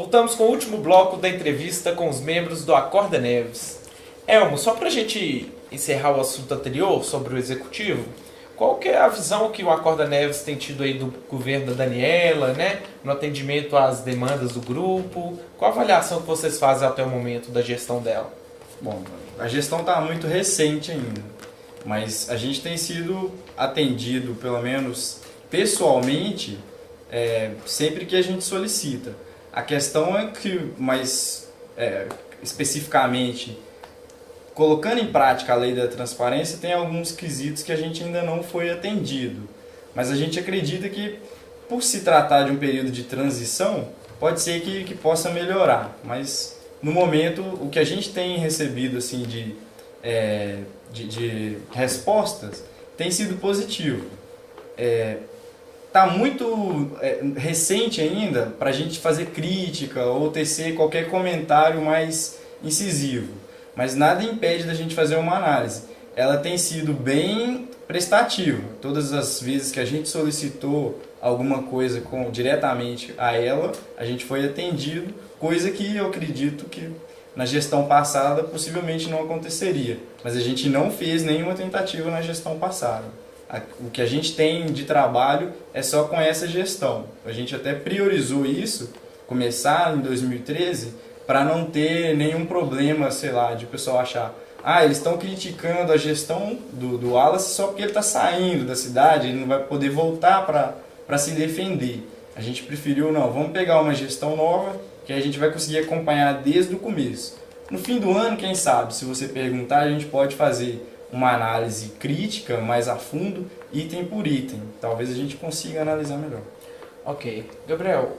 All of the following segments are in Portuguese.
Voltamos com o último bloco da entrevista com os membros do Acorda Neves. Elmo, só para a gente encerrar o assunto anterior sobre o executivo, qual que é a visão que o Acorda Neves tem tido aí do governo da Daniela, né, no atendimento às demandas do grupo? Qual a avaliação que vocês fazem até o momento da gestão dela? Bom, a gestão está muito recente ainda, mas a gente tem sido atendido, pelo menos pessoalmente, sempre que a gente solicita. A questão é que, mais especificamente, colocando em prática a lei da transparência, tem alguns quesitos que a gente ainda não foi atendido. Mas a gente acredita que, por se tratar de um período de transição, pode ser que possa melhorar. Mas, no momento, o que a gente tem recebido assim, de respostas tem sido positivo. Está muito recente ainda para a gente fazer crítica ou tecer qualquer comentário mais incisivo, mas nada impede da gente fazer uma análise. Ela tem sido bem prestativa. Todas as vezes que a gente solicitou alguma coisa diretamente a ela, a gente foi atendido, coisa que eu acredito que na gestão passada possivelmente não aconteceria, mas a gente não fez nenhuma tentativa na gestão passada. O que a gente tem de trabalho é só com essa gestão. A gente até priorizou isso, começar em 2013, para não ter nenhum problema, sei lá, de o pessoal achar eles estão criticando a gestão do Wallace só porque ele está saindo da cidade, ele não vai poder voltar para se defender. A gente preferiu, não, vamos pegar uma gestão nova, que a gente vai conseguir acompanhar desde o começo. No fim do ano, quem sabe, se você perguntar, a gente pode fazer uma análise crítica mais a fundo, item por item. Talvez a gente consiga analisar melhor. Ok. Gabriel,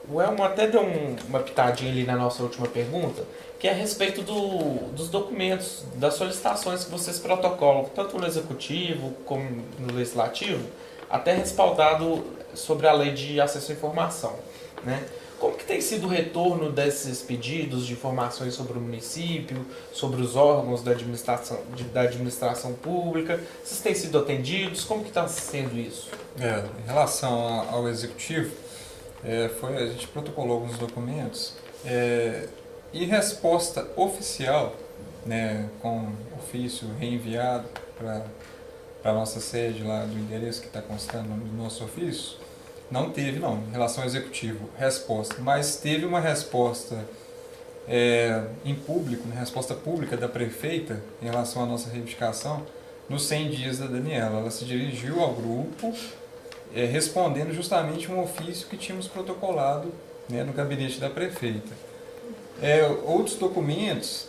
o Elmo até deu uma pitadinha ali na nossa última pergunta, que é a respeito dos documentos, das solicitações que vocês protocolam, tanto no Executivo como no Legislativo, até respaldado sobre a Lei de Acesso à Informação, né? Como que tem sido o retorno desses pedidos de informações sobre o município, sobre os órgãos da administração pública? Vocês têm sido atendidos? Como que está sendo isso? Em relação ao Executivo, a gente protocolou alguns documentos e resposta oficial, né, com ofício reenviado para a nossa sede lá do endereço que está constando no nosso ofício. Não teve, não, em relação ao Executivo, resposta, mas teve uma resposta em público, né, resposta pública da prefeita em relação à nossa reivindicação nos 100 dias da Daniela. Ela se dirigiu ao grupo respondendo justamente um ofício que tínhamos protocolado, né, no gabinete da prefeita. Outros documentos,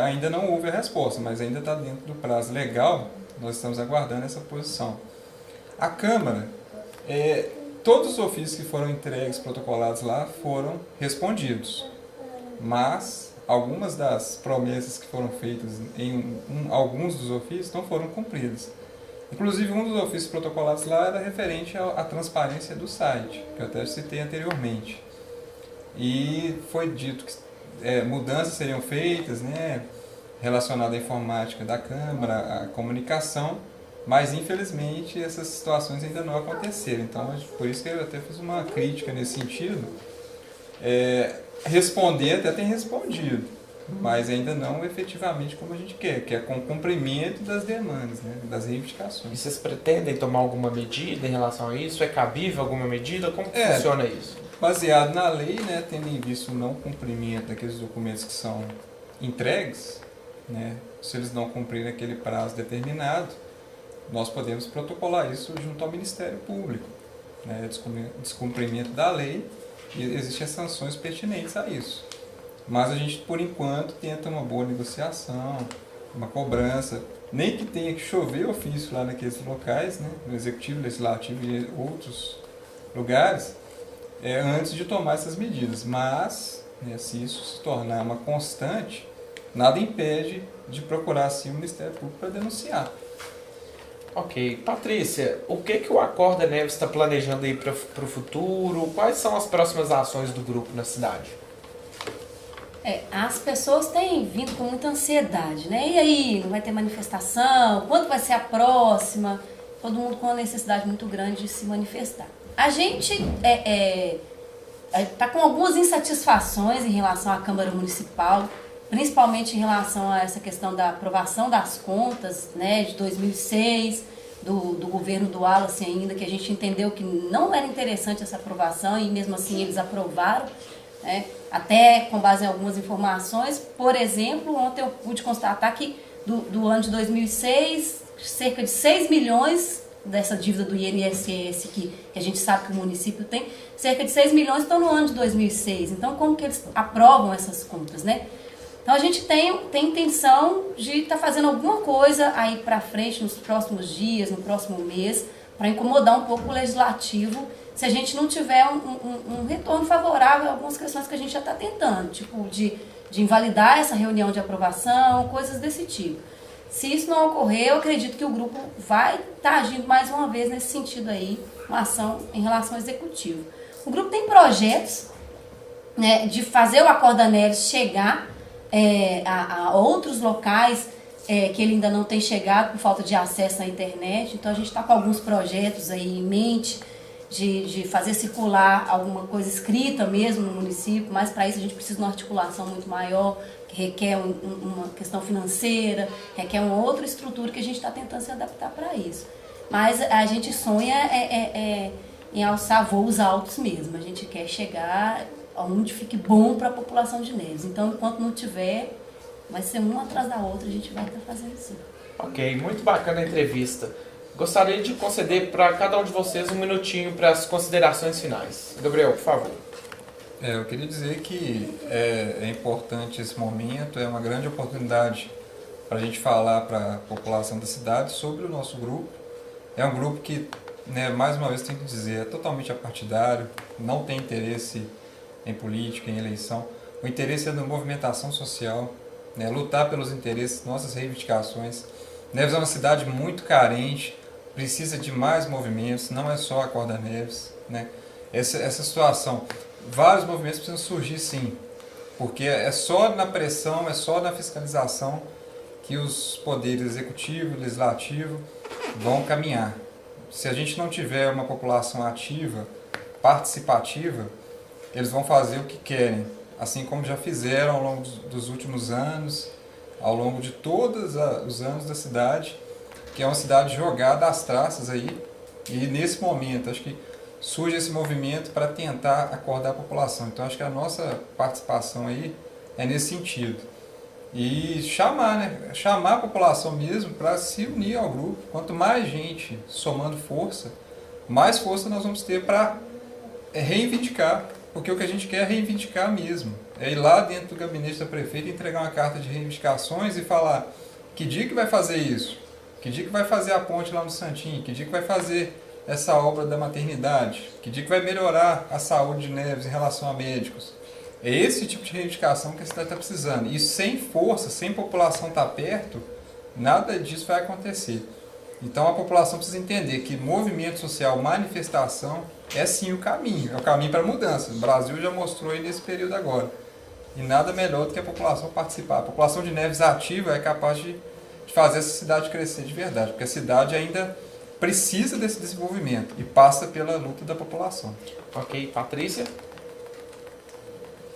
ainda não houve a resposta, mas ainda está dentro do prazo legal, nós estamos aguardando essa posição. A Câmara, todos os ofícios que foram entregues, protocolados lá, foram respondidos, mas algumas das promessas que foram feitas em alguns dos ofícios não foram cumpridas. Inclusive, um dos ofícios protocolados lá era referente à transparência do site, que eu até citei anteriormente. E foi dito que mudanças seriam feitas, né, relacionadas à informática da Câmara, à comunicação, mas infelizmente essas situações ainda não aconteceram. Então, por isso que eu até fiz uma crítica nesse sentido. Responder até tem respondido, mas ainda não efetivamente como a gente quer, que é com o cumprimento das demandas, né, das reivindicações. E vocês pretendem tomar alguma medida em relação a isso? É cabível alguma medida? Como que funciona isso? Baseado na lei, né, tendo em vista o não cumprimento daqueles documentos que são entregues, né, se eles não cumprirem aquele prazo determinado, nós podemos protocolar isso junto ao Ministério Público, né, descumprimento da lei, e existem sanções pertinentes a isso. Mas a gente, por enquanto, tenta uma boa negociação, uma cobrança, nem que tenha que chover ofício lá naqueles locais, né, no Executivo, Legislativo e outros lugares, antes de tomar essas medidas. Mas, né, se isso se tornar uma constante, nada impede de procurar sim o Ministério Público para denunciar. Ok. Patrícia, o que o Acorda Neves está planejando aí para o futuro? Quais são as próximas ações do grupo na cidade? As pessoas têm vindo com muita ansiedade, né? E aí, não vai ter manifestação? Quando vai ser a próxima? Todo mundo com uma necessidade muito grande de se manifestar. A gente está com algumas insatisfações em relação à Câmara Municipal, principalmente em relação a essa questão da aprovação das contas, né, de 2006, do governo do Wallace ainda, que a gente entendeu que não era interessante essa aprovação e mesmo assim eles aprovaram, né, até com base em algumas informações. Por exemplo, ontem eu pude constatar que do ano de 2006, cerca de 6 milhões dessa dívida do INSS que a gente sabe que o município tem, cerca de 6 milhões estão no ano de 2006. Então, como que eles aprovam essas contas, né? Então, a gente tem intenção de estar fazendo alguma coisa aí para frente, nos próximos dias, no próximo mês, para incomodar um pouco o legislativo, se a gente não tiver um retorno favorável a algumas questões que a gente já está tentando, tipo de invalidar essa reunião de aprovação, coisas desse tipo. Se isso não ocorrer, eu acredito que o grupo vai estar agindo mais uma vez nesse sentido aí, uma ação em relação ao executivo. O grupo tem projetos, né, de fazer o Acorda Neves chegar a outros locais que ele ainda não tem chegado por falta de acesso à internet. Então a gente está com alguns projetos aí em mente de fazer circular alguma coisa escrita mesmo no município, mas para isso a gente precisa de uma articulação muito maior, que requer uma questão financeira, requer uma outra estrutura que a gente está tentando se adaptar para isso. Mas a gente sonha em alçar voos altos mesmo, a gente quer chegar onde fique bom para a população de Neves. Então, enquanto não tiver, vai ser uma atrás da outra, a gente vai estar fazendo isso. Ok, muito bacana a entrevista. Gostaria de conceder para cada um de vocês um minutinho para as considerações finais. Gabriel, por favor. Eu queria dizer que é importante esse momento, é uma grande oportunidade para a gente falar para a população da cidade sobre o nosso grupo. É um grupo que, né, mais uma vez tenho que dizer, é totalmente apartidário, não tem interesse em política, em eleição. O interesse é na movimentação social, né, lutar pelos interesses, nossas reivindicações. Neves é uma cidade muito carente, precisa de mais movimentos, não é só a Acorda Neves, né? Essa situação, vários movimentos precisam surgir sim, porque é só na pressão, é só na fiscalização que os poderes executivo e legislativo vão caminhar. Se a gente não tiver uma população ativa, participativa, eles vão fazer o que querem, assim como já fizeram ao longo dos últimos anos, ao longo de todos os anos da cidade, que é uma cidade jogada às traças aí, e nesse momento acho que surge esse movimento para tentar acordar a população. Então acho que a nossa participação aí é nesse sentido. E chamar a população mesmo para se unir ao grupo. Quanto mais gente somando força, mais força nós vamos ter para reivindicar. Porque o que a gente quer é reivindicar mesmo. É ir lá dentro do gabinete da prefeita, entregar uma carta de reivindicações e falar que dia que vai fazer isso, que dia que vai fazer a ponte lá no Santinho, que dia que vai fazer essa obra da maternidade, que dia que vai melhorar a saúde de Neves em relação a médicos. É esse tipo de reivindicação que a cidade está precisando. E sem força, sem população estar perto, nada disso vai acontecer. Então a população precisa entender que movimento social, manifestação, é sim o caminho para a mudança. O Brasil já mostrou aí nesse período agora. E nada melhor do que a população participar. A população de Neves ativa é capaz de fazer essa cidade crescer de verdade, porque a cidade ainda precisa desse desenvolvimento e passa pela luta da população. Ok, Patrícia?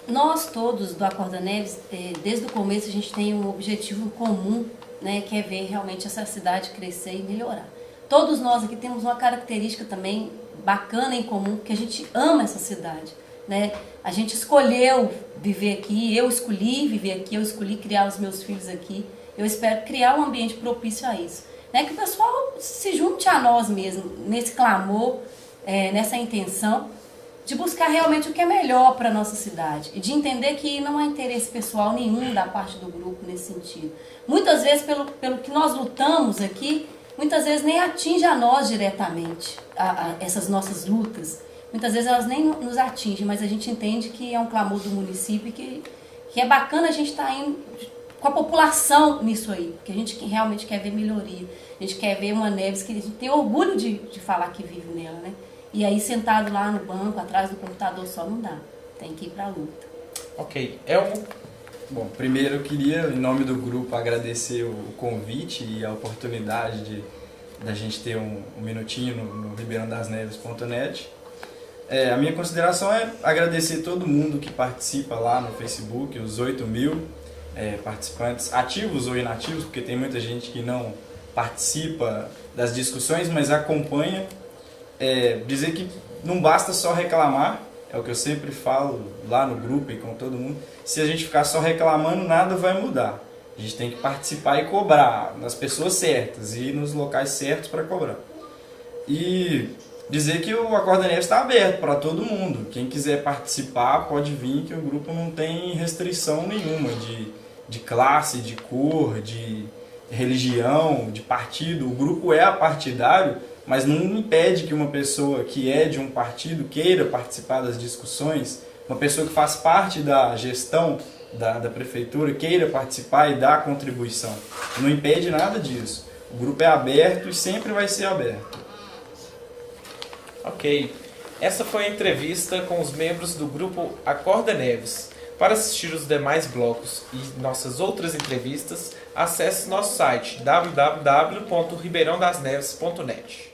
Nós todos do Acorda Neves, desde o começo a gente tem um objetivo comum, né, que é ver realmente essa cidade crescer e melhorar. Todos nós aqui temos uma característica também bacana em comum, que a gente ama essa cidade, né? A gente escolheu viver aqui, eu escolhi viver aqui, eu escolhi criar os meus filhos aqui. Eu espero criar um ambiente propício a isso, né? Que o pessoal se junte a nós mesmo, nesse clamor, nessa intenção de buscar realmente o que é melhor para a nossa cidade e de entender que não há interesse pessoal nenhum da parte do grupo nesse sentido. Muitas vezes, pelo que nós lutamos aqui, muitas vezes nem atinge a nós diretamente, essas nossas lutas. Muitas vezes elas nem nos atingem, mas a gente entende que é um clamor do município e que é bacana a gente estar indo com a população nisso aí, porque a gente realmente quer ver melhoria. A gente quer ver uma Neves que a gente tem orgulho de falar que vive nela, né? E aí sentado lá no banco, atrás do computador só não dá. Tem que ir para a luta. Ok. Elmo? Bom, primeiro eu queria, em nome do grupo, agradecer o convite e a oportunidade da gente ter um minutinho no ribeirãodasneves.net. A minha consideração é agradecer todo mundo que participa lá no Facebook, os 8.000 participantes ativos ou inativos, porque tem muita gente que não participa das discussões, mas acompanha. Dizer que não basta só reclamar, é o que eu sempre falo lá no grupo e com todo mundo. Se a gente ficar só reclamando, nada vai mudar. A gente tem que participar e cobrar nas pessoas certas e nos locais certos para cobrar. E dizer que o Acorda Neves está aberto para todo mundo. Quem quiser participar pode vir, que o grupo não tem restrição nenhuma de classe, de cor, de religião, de partido. O grupo é apartidário, mas não impede que uma pessoa que é de um partido queira participar das discussões, uma pessoa que faz parte da gestão da prefeitura queira participar e dar contribuição. Não impede nada disso. O grupo é aberto e sempre vai ser aberto. Ok. Essa foi a entrevista com os membros do grupo Acorda Neves. Para assistir os demais blocos e nossas outras entrevistas, acesse nosso site www.ribeirãodasneves.net.